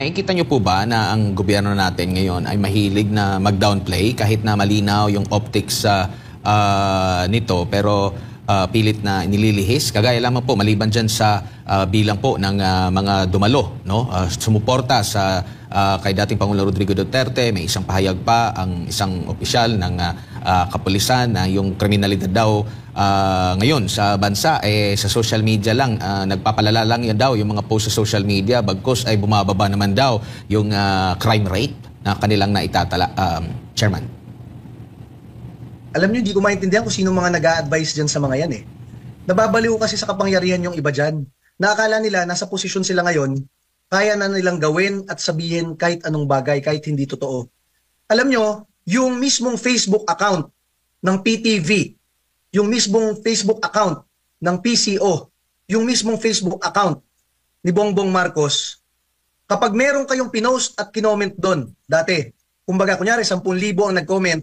Nakikita niyo po ba na ang gobyerno natin ngayon ay mahilig na mag-downplay kahit na malinaw yung optics nito pero pilit na nililihis? Kagaya lamang po maliban dyan sa bilang po ng mga dumalo, no? Sumuporta sa kay dating Pangulong Rodrigo Duterte. May isang pahayag pa ang isang opisyal ng kapulisan na yung kriminalidad daw ngayon sa bansa sa social media lang nagpapalala lang yan daw yung mga post sa social media, bagkus ay bumababa naman daw yung crime rate na kanilang naitatala. Chairman, alam niyo, hindi ko maintindihan kung sino mga nag-a-advise dyan sa mga yan Nababaliw kasi sa kapangyarihan yung iba dyan. Naakala nila nasa posisyon sila ngayon, kaya na nilang gawin at sabihin kahit anong bagay, kahit hindi totoo. Alam niyo, yung mismong Facebook account ng PTV, yung mismong Facebook account ng PCO, yung mismong Facebook account ni Bongbong Marcos, kapag meron kayong pinost at kinoment doon, dati, kumbaga kunyari 10,000 ang nag-comment,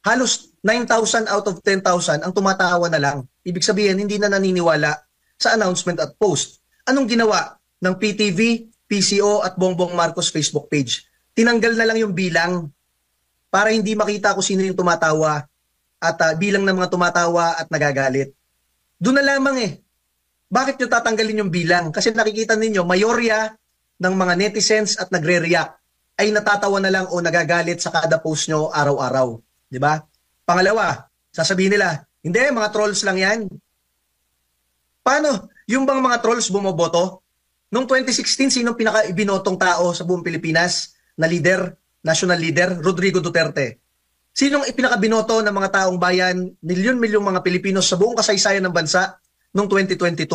halos 9,000 out of 10,000 ang tumatawa na lang. Ibig sabihin, hindi na naniniwala sa announcement at post. Anong ginawa ng PTV, PCO at Bongbong Marcos Facebook page? Tinanggal na lang yung bilang para hindi makita kung sino yung tumatawa at bilang ng mga tumatawa at nagagalit. Doon na lamang Bakit nyo tatanggalin yung bilang? Kasi nakikita ninyo, mayorya ng mga netizens at nagre-react ay natatawa na lang o nagagalit sa kada post nyo araw-araw. Di ba? Pangalawa, sasabihin nila, hindi, mga trolls lang yan. Paano? Yung bang mga trolls bumoboto? Noong 2016, sinong pinaka-ibinotong tao sa buong Pilipinas na leader, national leader? Rodrigo Duterte. Sinong ipinakabinoto ng mga taong bayan, milyon-milyong mga Pilipino sa buong kasaysayan ng bansa noong 2022?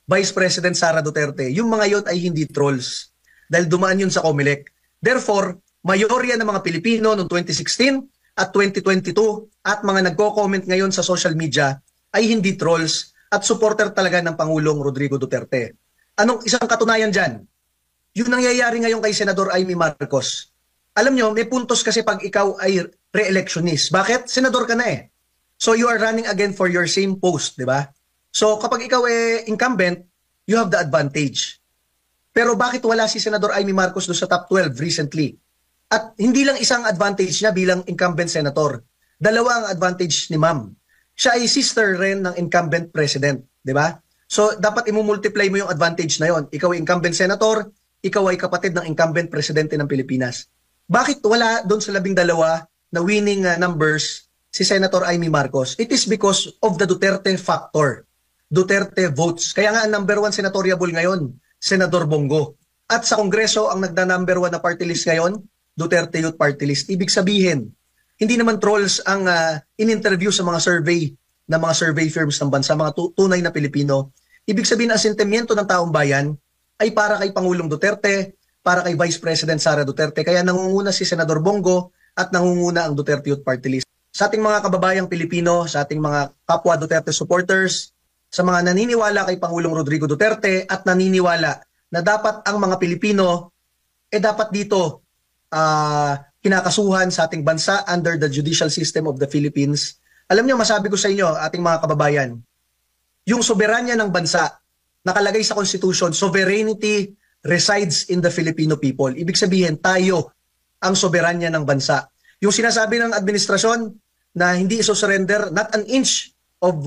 Vice President Sara Duterte. Yung mga yon ay hindi trolls dahil dumaan yun sa COMELEC. Therefore, mayorya ng mga Pilipino noong 2016 at 2022 at mga nagko-comment ngayon sa social media ay hindi trolls at supporter talaga ng Pangulong Rodrigo Duterte. Anong isang katunayan dyan? Yung nangyayari ngayon kay Senador Amy Marcos. Alam nyo, may puntos kasi pag ikaw ay re-electionist. Bakit? Senador ka na So you are running again for your same post, di ba? So kapag ikaw incumbent, you have the advantage. Pero bakit wala si Senador Amy Marcos doon sa top 12 recently? At hindi lang isang advantage niya bilang incumbent senator. Dalawa ang advantage ni ma'am. Siya ay sister rin ng incumbent president, di ba? So dapat imumultiply mo yung advantage na yon. Ikaw ay incumbent senator, ikaw ay kapatid ng incumbent presidente ng Pilipinas. Bakit wala doon sa 12 na winning numbers si Senator Amy Marcos? It is because of the Duterte factor. Duterte votes. Kaya nga ang number 1 senatorial ngayon, Senador Bongo. At sa Kongreso, ang nagda-number 1 na party list ngayon, Duterte Youth Party List. Ibig sabihin, hindi naman trolls ang in-interview sa mga survey ng mga survey firms ng bansa, mga tunay na Pilipino. Ibig sabihin, ang sentimiento ng taong bayan ay para kay Pangulong Duterte, para kay Vice President Sara Duterte. Kaya nangunguna si Senador Bongo at nangunguna ang Duterte Youth Party List. Sa ating mga kababayang Pilipino, sa ating mga kapwa Duterte supporters, sa mga naniniwala kay Pangulong Rodrigo Duterte at naniniwala na dapat ang mga Pilipino dapat dito kinakasuhan sa ating bansa under the judicial system of the Philippines. Alam niyo, masabi ko sa inyo, ating mga kababayan, yung soberanya ng bansa, nakalagay sa Constitution, sovereignty resides in the Filipino people. Ibig sabihin, tayo ang soberanya ng bansa. Yung sinasabi ng administrasyon na hindi iso-surrender, not an inch of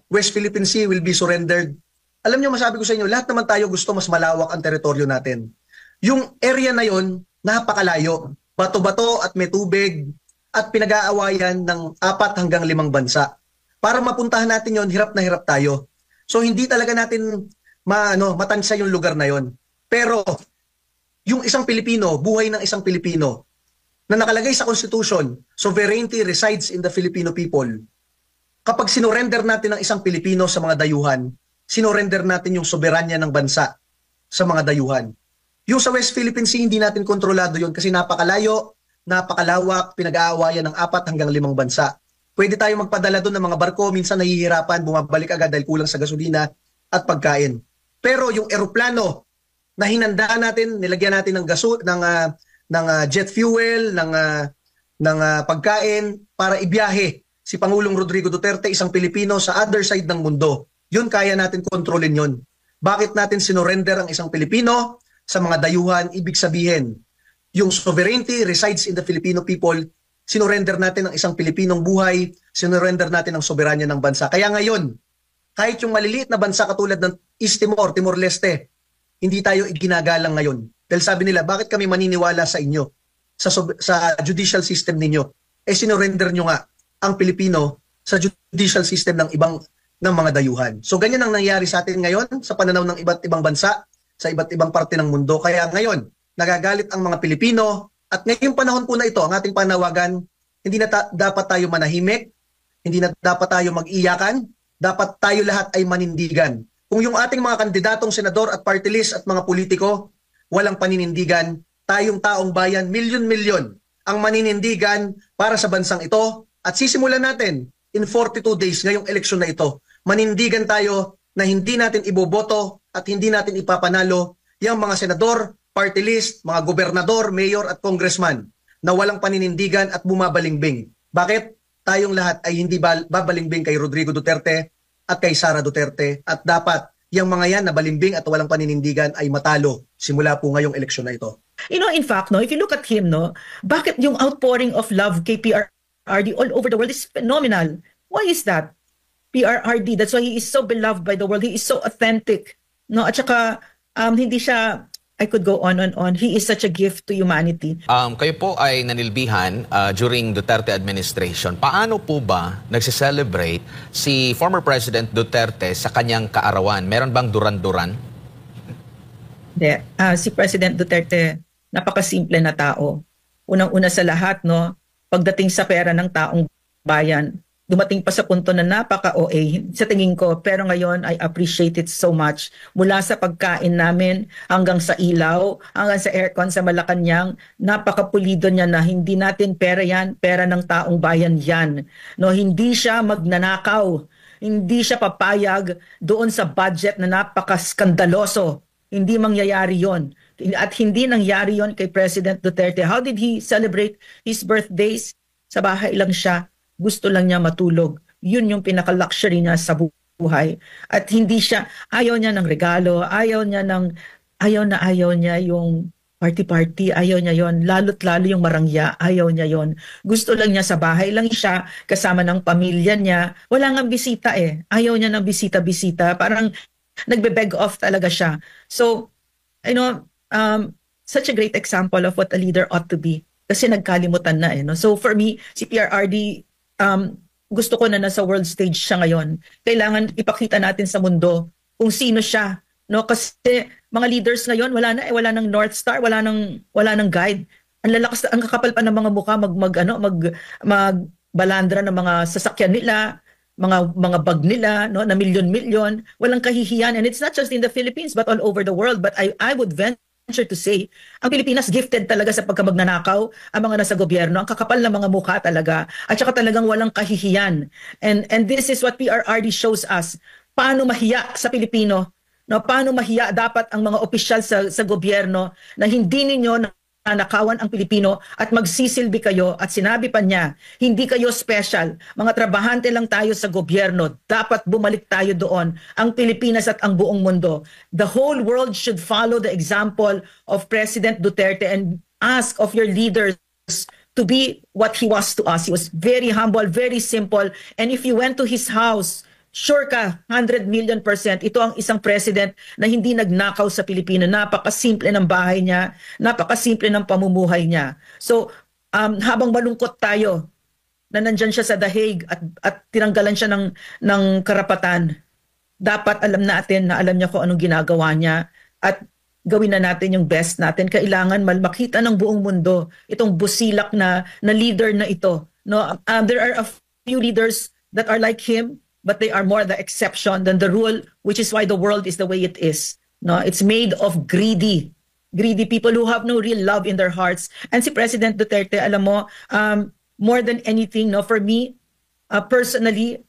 West Philippine Sea will be surrendered. Alam niyo, masabi ko sa inyo, lahat naman tayo gusto mas malawak ang teritoryo natin. Yung area na yon, napakalayo. Bato-bato at may tubig at pinag-aawayan ng 4 hanggang 5 bansa. Para mapuntahan natin yon, hirap na hirap tayo. So hindi talaga natin matansya yung lugar na yon. Pero yung isang Pilipino, buhay ng isang Pilipino na nakalagay sa Constitution, sovereignty resides in the Filipino people. Kapag sinurrender natin ang isang Pilipino sa mga dayuhan, sinurrender natin yung soberanya ng bansa sa mga dayuhan. Yung sa West Philippine Sea, hindi natin kontrolado yun kasi napakalayo, napakalawak, pinag-aawayan ng 4 hanggang 5 bansa. Pwede tayo magpadala doon ng mga barko, minsan nahihirapan, bumabalik agad dahil kulang sa gasolina at pagkain. Pero yung eroplano na hinandaan natin, nilagyan natin ng jet fuel, ng pagkain para ibiyahe si Pangulong Rodrigo Duterte, isang Pilipino sa other side ng mundo. Yun kaya natin kontrolin yun. Bakit natin sinurrender ang isang Pilipino sa mga dayuhan, ibig sabihin, yung sovereignty resides in the Filipino people, sinurrender natin ang isang Pilipinong buhay, sinurrender natin ang soberanya ng bansa. Kaya ngayon, kahit yung maliliit na bansa katulad ng East Timor, Timor-Leste, hindi tayo iginagalang ngayon. Dahil sabi nila, bakit kami maniniwala sa inyo, sa judicial system ninyo? Sinurrender nyo nga ang Pilipino sa judicial system ng mga dayuhan. So ganyan ang nangyayari sa atin ngayon sa pananaw ng iba't ibang bansa, sa iba't ibang parte ng mundo. Kaya ngayon, nagagalit ang mga Pilipino at ngayong panahon po na ito, ang ating panawagan, hindi na dapat tayo manahimik, hindi na dapat tayo mag-iyakan, dapat tayo lahat ay manindigan. Kung yung ating mga kandidatong senador at party list at mga politiko, walang paninindigan, tayong taong bayan, milyon-milyon ang maninindigan para sa bansang ito at sisimulan natin in 42 days ngayong eleksyon na ito. Manindigan tayo na hindi natin iboboto at hindi natin ipapanalo yung mga senador, party list, mga gobernador, mayor at congressman na walang paninindigan at bumabalingbing. Bakit? Tayong lahat ay hindi babalingbing kay Rodrigo Duterte at kay Sara Duterte at dapat yung mga yan na balimbing at walang paninindigan ay matalo simula po ngayong eleksyon na ito. In fact, if you look at him, bakit yung outpouring of love kay PRRD all over the world is phenomenal. Why is that? PRRD, that's why he is so beloved by the world. He is so authentic. At saka, hindi siya, I could go on and on. He is such a gift to humanity. Kayo po ay nanilbihan during Duterte administration. Paano po ba nagse-celebrate si former President Duterte sa kanyang kaarawan? Meron bang duran-duran? Hindi. Si President Duterte, napakasimple na tao. Unang-una sa lahat, pagdating sa pera ng taong bayan, dumating pa sa punto na napaka-OA sa tingin ko, pero ngayon I appreciate it so much. Mula sa pagkain namin hanggang sa ilaw, hanggang sa aircon sa Malacanang, napakapulido niya na hindi natin pera yan, pera ng taong bayan yan. Hindi siya magnanakaw, hindi siya papayag doon sa budget na napakaskandaloso. Hindi mangyayari yon. At hindi nangyari yon kay President Duterte. How did he celebrate his birthdays? Sa bahay lang siya. Gusto lang niya matulog. Yun yung pinaka-luxury niya sa buhay. At hindi siya, ayaw niya ng regalo, ayaw niya yung party-party, ayaw niya yon. Lalo't lalo yung marangya, ayaw niya yon. Gusto lang niya sa bahay lang siya, kasama ng pamilya niya. Wala nga bisita Ayaw niya ng bisita-bisita. Parang nagbe-beg off talaga siya. So, such a great example of what a leader ought to be. Kasi nagkalimutan na So for me, si PRRD, gusto ko na nasa world stage siya ngayon. Kailangan ipakita natin sa mundo kung sino siya. Kasi mga leaders ngayon, wala nang North Star, wala nang guide. Ang kakapal pa ng mga mukha magbalandra ng mga sasakyan nila, mga bag nila, na milyon-milyon, walang kahihiyan. And it's not just in the Philippines but all over the world. But I would venture to say, ang Pilipinas gifted talaga sa pagkamagnanakaw, ang mga nasa gobyerno, ang kakapal na mga mukha talaga, at saka talagang walang kahihiyan. And this is what PRRD shows us. Paano mahiya sa Pilipino? Paano mahiya dapat ang mga opisyal sa gobyerno na hindi ninyo nanakawan ang Pilipino at magsisilbi kayo, at sinabi pa niya, hindi kayo special, mga trabahante lang tayo sa gobyerno, dapat bumalik tayo doon, ang Pilipinas at ang buong mundo. The whole world should follow the example of President Duterte and ask of your leaders to be what he was to us. He was very humble, very simple, and if you went to his house, sure ka, 100,000,000%, ito ang isang president na hindi nagnakaw sa Pilipinas. Napakasimple ng bahay niya, napakasimple ng pamumuhay niya. So, habang malungkot tayo na nandyan siya sa The Hague at tinanggalan siya ng karapatan, dapat alam natin na alam niya kung anong ginagawa niya at gawin na natin yung best natin. Kailangan makita ng buong mundo itong busilak na leader na ito. There are a few leaders that are like him, but they are more the exception than the rule, which is why the world is the way it is. It's made of greedy people who have no real love in their hearts. And si President Duterte, alam mo, more than anything, for me, personally,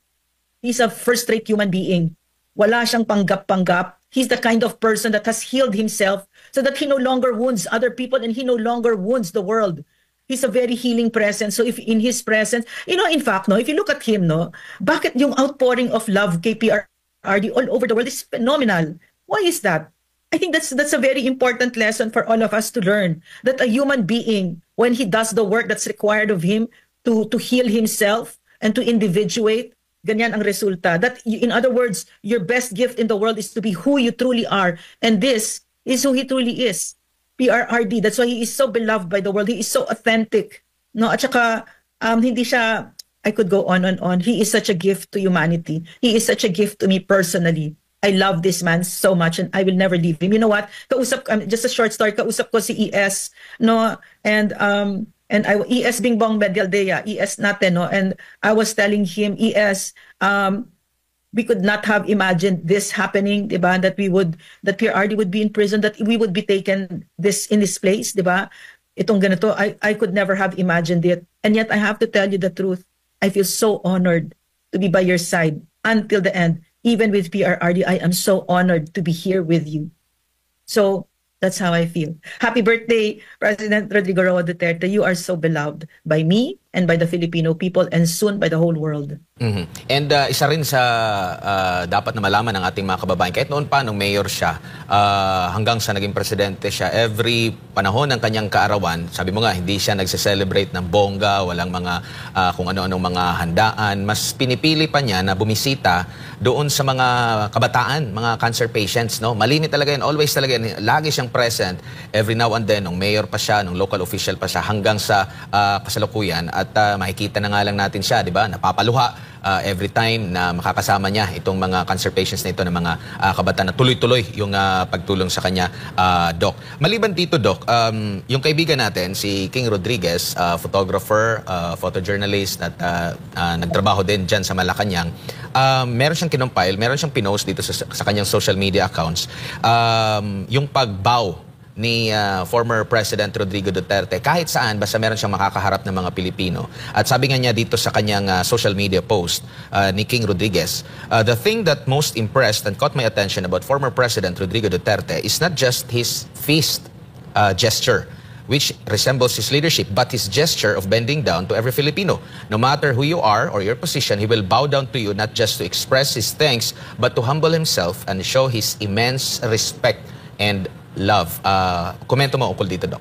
he's a first-rate human being. Wala siyang panggap-panggap. He's the kind of person that has healed himself so that he no longer wounds other people and he no longer wounds the world. He's a very healing presence. So if in his presence, in fact, if you look at him, bakit yung outpouring of love kay PRRD all over the world is phenomenal. Why is that? I think that's a very important lesson for all of us to learn, that a human being, when he does the work that's required of him to heal himself and to individuate, ganyan ang resulta. That, in other words, your best gift in the world is to be who you truly are. And this is who he truly is. PRRD. That's why he is so beloved by the world. He is so authentic. No, at saka hindi siya, I could go on and on. He is such a gift to humanity. He is such a gift to me personally. I love this man so much and I will never leave him. You know what? Kausap, just a short story, kausap ko si ES, no? And ES Bingbong Medialdea, ES natin, no? And I was telling him, ES, we could not have imagined this happening, diba? That PRRD would be in prison, that we would be taken in this place, diba? Itong ganito, I could never have imagined it. And yet I have to tell you the truth. I feel so honored to be by your side until the end. Even with PRRD, I am so honored to be here with you. So that's how I feel. Happy birthday, President Rodrigo Roa Duterte. You are so beloved by me and by the Filipino people and soon by the whole world. Mhm. And isa rin sa dapat na malaman ng ating mga kababayan, kahit noon pa nung mayor siya, hanggang sa naging presidente siya, every panahon ng kanyang kaarawan, sabi mo nga, hindi siya nagse-celebrate ng bongga, walang mga kung ano-anong mga handaan. Mas pinipili pa niya na bumisita doon sa mga kabataan, mga cancer patients. No? Malimit talaga yun, always talaga yun. Lagi siyang present every now and then, nung mayor pa siya, nung local official pa siya, hanggang sa kasalukuyan. At makikita na nga lang natin siya, di ba? Napapaluha every time na makakasama niya itong mga cancer patients na ito ng mga kabataan na tuloy-tuloy yung pagtulong sa kanya, Doc. Maliban dito, Doc, yung kaibigan natin, si King Rodriguez, photographer, photojournalist at nagtrabaho din dyan sa Malacanang, meron siyang kinumpile, meron siyang pinost dito sa kanyang social media accounts, yung pagbow ni former President Rodrigo Duterte kahit saan basta meron siyang makakaharap ng mga Pilipino. At sabi nga niya dito sa kanyang social media post ni King Rodriguez, the thing that most impressed and caught my attention about former President Rodrigo Duterte is not just his fist gesture, which resembles his leadership, but his gesture of bending down to every Filipino. No matter who you are or your position, he will bow down to you not just to express his thanks, but to humble himself and show his immense respect and love. Komento mo ukol dito, Doc.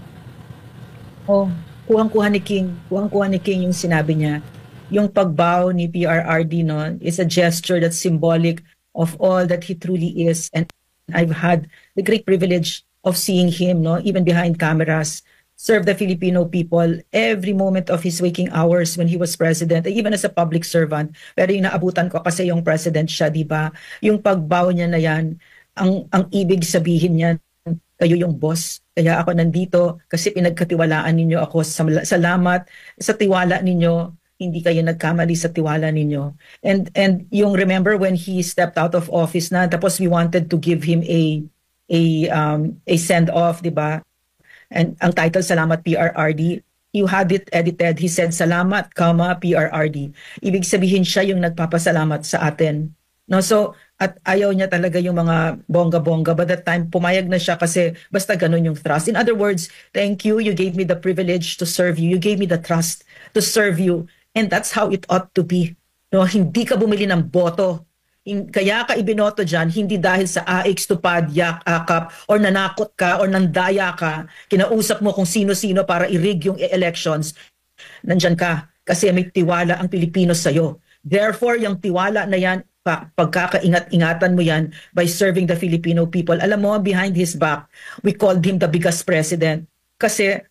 Oh, kuhang-kuha ni King. Kuhang-kuha ni King yung sinabi niya. Yung pagbow ni PRRD, no, is a gesture that's symbolic of all that he truly is. And I've had the great privilege of seeing him, no, even behind cameras, serve the Filipino people every moment of his waking hours when he was president, even as a public servant. Pero yung naabutan ko kasi yung president siya, di ba? Yung pagbow niya na yan, ang ibig sabihin niya, kayo yung boss. Kaya ako nandito kasi pinagkatiwalaan ninyo ako. Salamat sa tiwala ninyo. Hindi kayo nagkamali sa tiwala ninyo. And yung remember when he stepped out of office na, tapos we wanted to give him a send off, 'di ba? And ang title, Salamat PRRD. You had it edited. He said, Salamat, PRRD. Ibig sabihin siya yung nagpapasalamat sa atin. No, so at ayaw niya talaga yung mga bongga-bongga. But that time, pumayag na siya kasi basta ganun yung trust. In other words, thank you. You gave me the privilege to serve you. You gave me the trust to serve you. And that's how it ought to be. No, hindi ka bumili ng boto. Kaya ka ibinoto dyan, hindi dahil sa AX, tupad, yak, akap, or nanakot ka, or nandaya ka, kinausap mo kung sino-sino para i-rig yung elections. Nandyan ka kasi may tiwala ang Pilipino sa'yo. Therefore, yung tiwala na yan, pagkakaingat-ingatan mo yan by serving the Filipino people. Alam mo, behind his back, we called him the biggest president. Kasi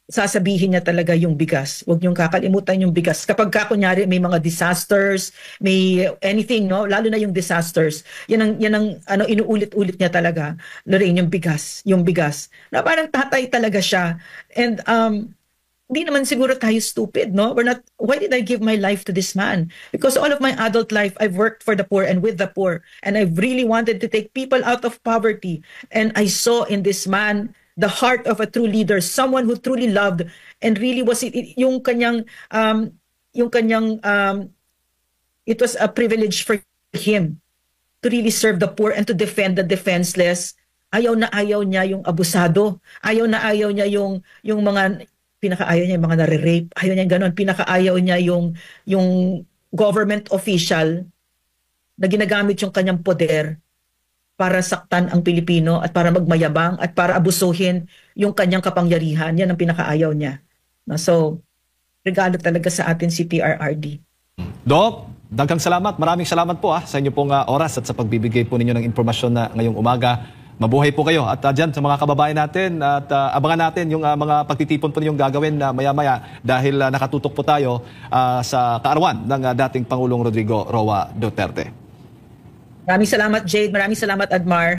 sasabihin niya talaga yung bigas. Huwag niyong kakalimutan yung bigas. Kapag kunyari may mga disasters, may anything, no? Lalo na yung disasters. Yan ang inuulit-ulit niya talaga. Lorraine, yung bigas. Na parang tatay talaga siya. And hindi naman siguro tayo stupid, no? Why did I give my life to this man? Because all of my adult life, I've worked for the poor and with the poor. And I've really wanted to take people out of poverty. And I saw in this man the heart of a true leader, someone who truly loved and really was yung kanyang it was a privilege for him to really serve the poor and to defend the defenseless. Ayaw na ayaw niya yung abusado. Ayaw na ayaw niya yung mga pinakaayaw niya yung mga nare-rape. Ayaw niya gano'n. Pinakaayaw niya yung government official na ginagamit yung kanyang poder para saktan ang Pilipino at para magmayabang at para abusuhin yung kanyang kapangyarihan. Yan ang pinakaayaw niya. No? So, regalo talaga sa atin si PRRD. Doc, daghang salamat. Maraming salamat po sa inyo pong oras at sa pagbibigay po ninyo ng impormasyon na ngayong umaga. Mabuhay po kayo. At dyan sa mga kababayan natin at abangan natin yung mga pagtitipon po ninyong gagawin na maya-maya dahil nakatutok po tayo sa kaarawan ng dating Pangulong Rodrigo Roa Duterte. Maraming salamat, Jade. Maraming salamat, Admar.